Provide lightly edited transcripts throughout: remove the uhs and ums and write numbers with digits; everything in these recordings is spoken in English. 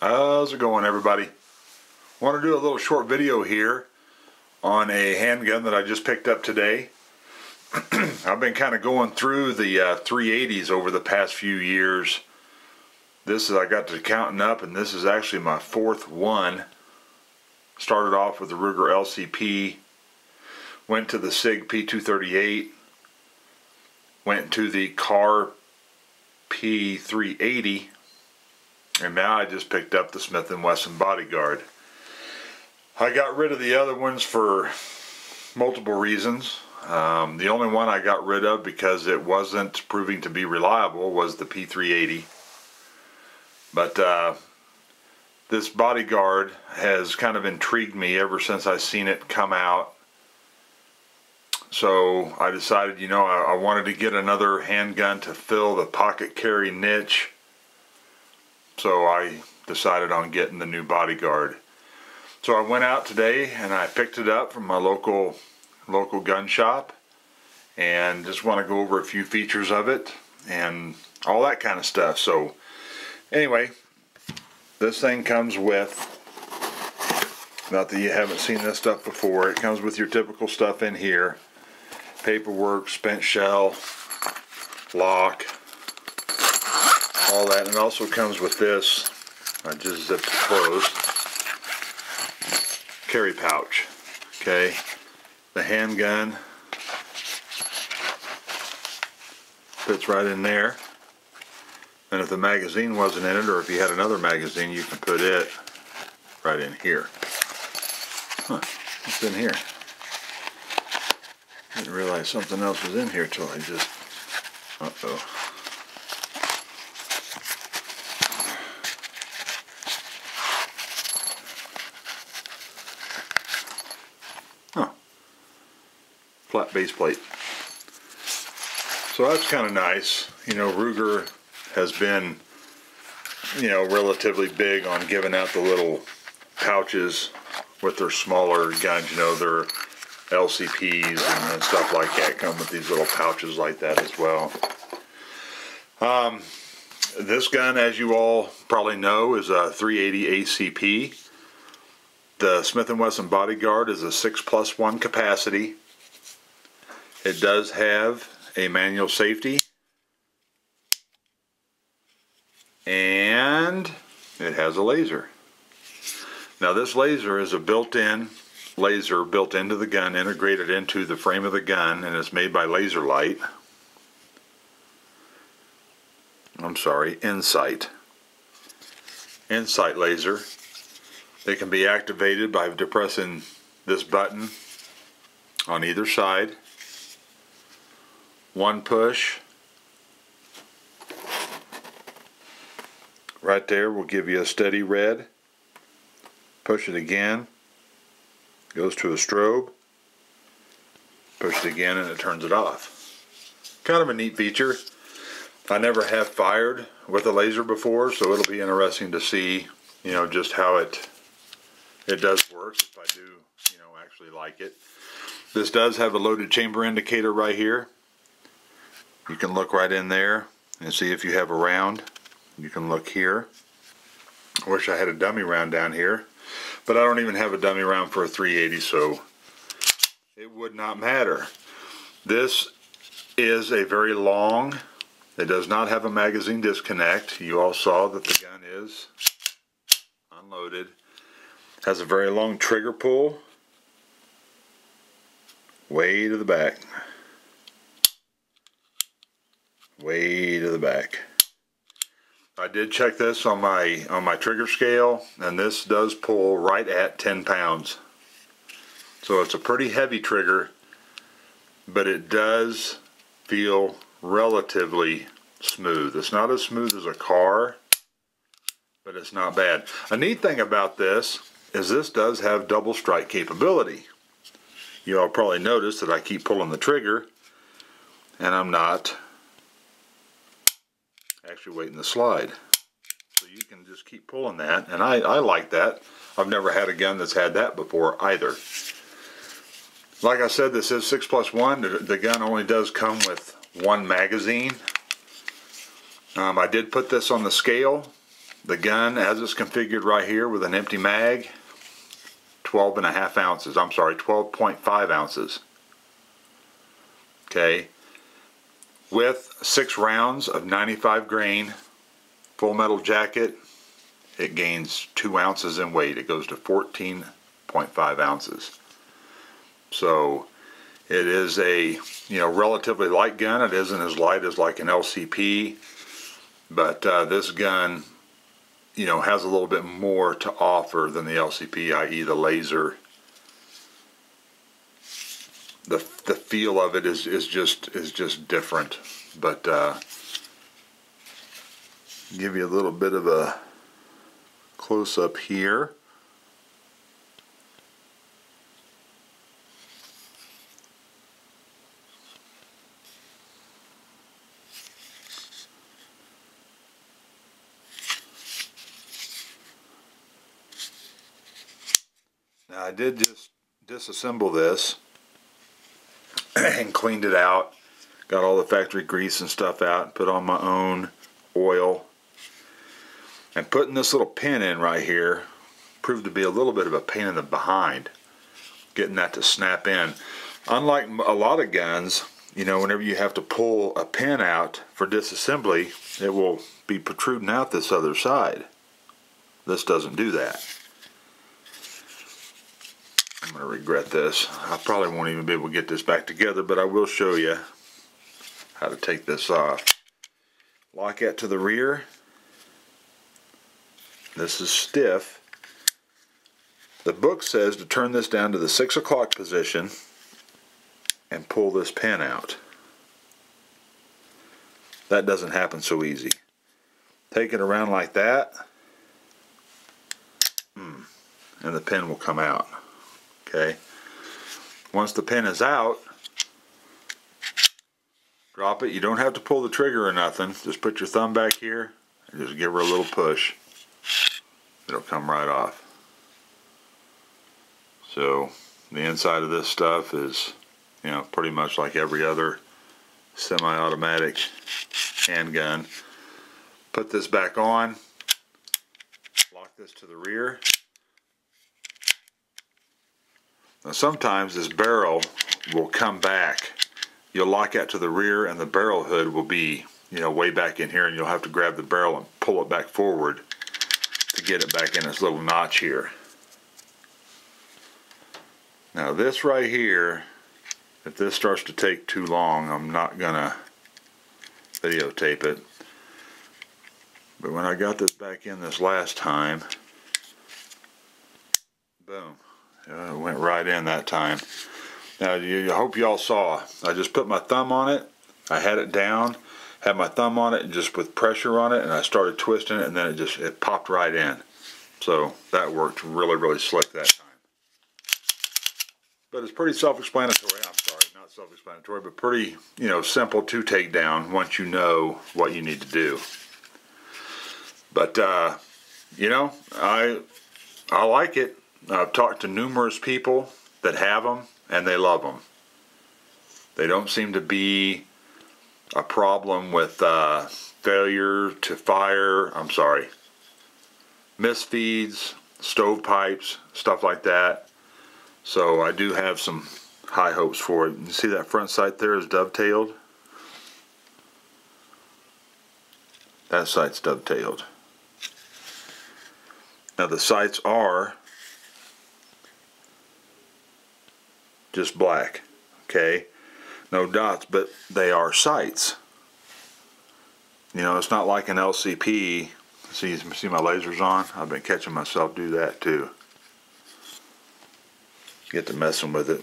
How's it going, everybody? Want to do a little short video here on a handgun that I just picked up today. I've been kind of going through the 380s over the past few years. I got to counting up, and this is actually my fourth one. Started off with the Ruger LCP, went to the SIG P238, went to the Car P380, and now I just picked up the S&W Bodyguard. I got rid of the other ones for multiple reasons. The only one I got rid of because it wasn't proving to be reliable was the P380. But this Bodyguard has kind of intrigued me ever since I seen it come out. So I decided, I wanted to get another handgun to fill the pocket carry niche. So I decided on getting the new Bodyguard. So I went out today and I picked it up from my local gun shop, and just want to go over a few features of it and all that kind of stuff. So anyway, this thing comes with, not that you haven't seen this stuff before, it comes with your typical stuff in here. Paperwork, spent shell, lock, all that. And it also comes with this, I just zipped it closed, carry pouch. Okay, the handgun fits right in there, and if the magazine wasn't in it, or if you had another magazine, you can put it right in here. What's in here? Didn't realize something else was in here till I just, flat base plate. So that's kind of nice. Ruger has been, relatively big on giving out the little pouches with their smaller guns. Their LCPs and stuff like that come with these little pouches like that as well. This gun, as you all probably know, is a 380 ACP. The S&W Bodyguard is a 6+1 capacity. It does have a manual safety, and it has a laser. Now this laser is a built-in laser built into the gun, integrated into the frame of the gun, and it's made by Insight. Insight laser. It can be activated by depressing this button on either side. One push right there will give you a steady red. Push it again, goes to a strobe. Push it again and it turns it off. Kind of a neat feature. I never have fired with a laser before, so it'll be interesting to see, just how it does work, if I do, actually like it. This does have a loaded chamber indicator right here. You can look right in there and see if you have a round. You can look here. I wish I had a dummy round down here, but I don't even have a dummy round for a 380, so it would not matter. This is a very long, it does not have a magazine disconnect. You all saw that the gun is unloaded. Has a very long trigger pull, way to the back. Way to the back. I did check this on my trigger scale, and this does pull right at 10 pounds. So it's a pretty heavy trigger, but it does feel relatively smooth. It's not as smooth as a car, but it's not bad. A neat thing about this is this does have double strike capability. You all probably noticed that I keep pulling the trigger, and I'm not actually waiting to slide. So you can just keep pulling that, and I like that. I've never had a gun that's had that before either. Like I said, this is 6+1. The gun only does come with one magazine. I did put this on the scale, The gun, as it's configured right here with an empty mag, 12.5 ounces. I'm sorry, 12.5 ounces. Okay. With 6 rounds of 95 grain full metal jacket, it gains 2 ounces in weight. It goes to 14.5 ounces. So it is a relatively light gun. It isn't as light as like an LCP, but this gun has a little bit more to offer than the LCP, i.e. the laser. The feel of it is just different. But give you a little bit of a close up here. Now I did just disassemble this and cleaned it out, got all the factory grease and stuff out, put on my own oil, and putting this little pin in right here proved to be a little bit of a pain in the behind, getting that to snap in. Unlike a lot of guns, whenever you have to pull a pin out for disassembly, it will be protruding out this other side. This doesn't do that. I'm going to regret this. I probably won't even be able to get this back together, but I will show you how to take this off. Lock it to the rear. This is stiff. The book says to turn this down to the 6 o'clock position and pull this pin out. That doesn't happen so easy. Take it around like that, and the pin will come out. Okay. Once the pin is out, drop it. You don't have to pull the trigger or nothing. Just put your thumb back here and just give her a little push. It'll come right off. So the inside of this stuff is, pretty much like every other semi-automatic handgun. Put this back on. Lock this to the rear. Now sometimes this barrel will come back. You'll lock it to the rear and the barrel hood will be, way back in here, and you'll have to grab the barrel and pull it back forward to get it back in this little notch here. Now this right here, if this starts to take too long, I'm not gonna videotape it. But when I got this back in this last time, boom. It went right in that time. Now, I hope y'all saw. I just put my thumb on it. I had it down, had my thumb on it, and just with pressure on it, and I started twisting it, and then it popped right in. So that worked really, really slick that time. But it's pretty self-explanatory. I'm sorry, not self-explanatory, but pretty, simple to take down once you know what you need to do. But I like it. I've talked to numerous people that have them, and they love them. They don't seem to be a problem with failure to fire, misfeeds, stovepipes, stuff like that. So I do have some high hopes for it. You see that front sight there is dovetailed? That sight's dovetailed. Now the sights are just black, okay? No dots, but they are sights. It's not like an LCP. See my lasers on? I've been catching myself do that too. Get to messing with it.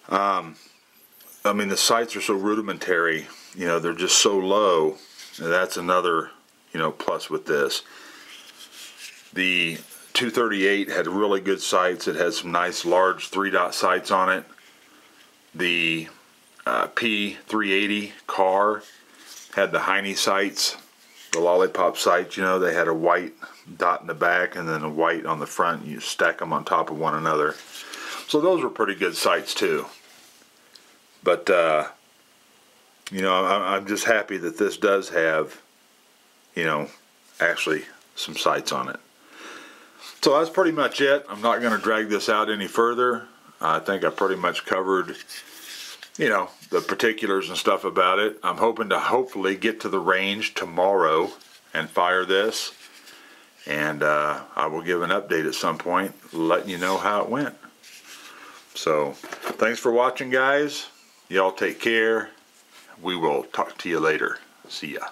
The sights are so rudimentary, they're just so low. And that's another, plus with this. The 238 had really good sights. It had some nice large 3-dot sights on it. The P380 car had the Heine sights, the lollipop sights. They had a white dot in the back and then a white on the front. You stack them on top of one another. So those were pretty good sights too. But I'm just happy that this does have, actually some sights on it. So that's pretty much it. I'm not going to drag this out any further. I think I pretty much covered, you know, the particulars and stuff about it. I'm hoping to hopefully get to the range tomorrow and fire this. And I will give an update at some point, letting you know how it went. So, thanks for watching, guys. Y'all take care. We will talk to you later. See ya.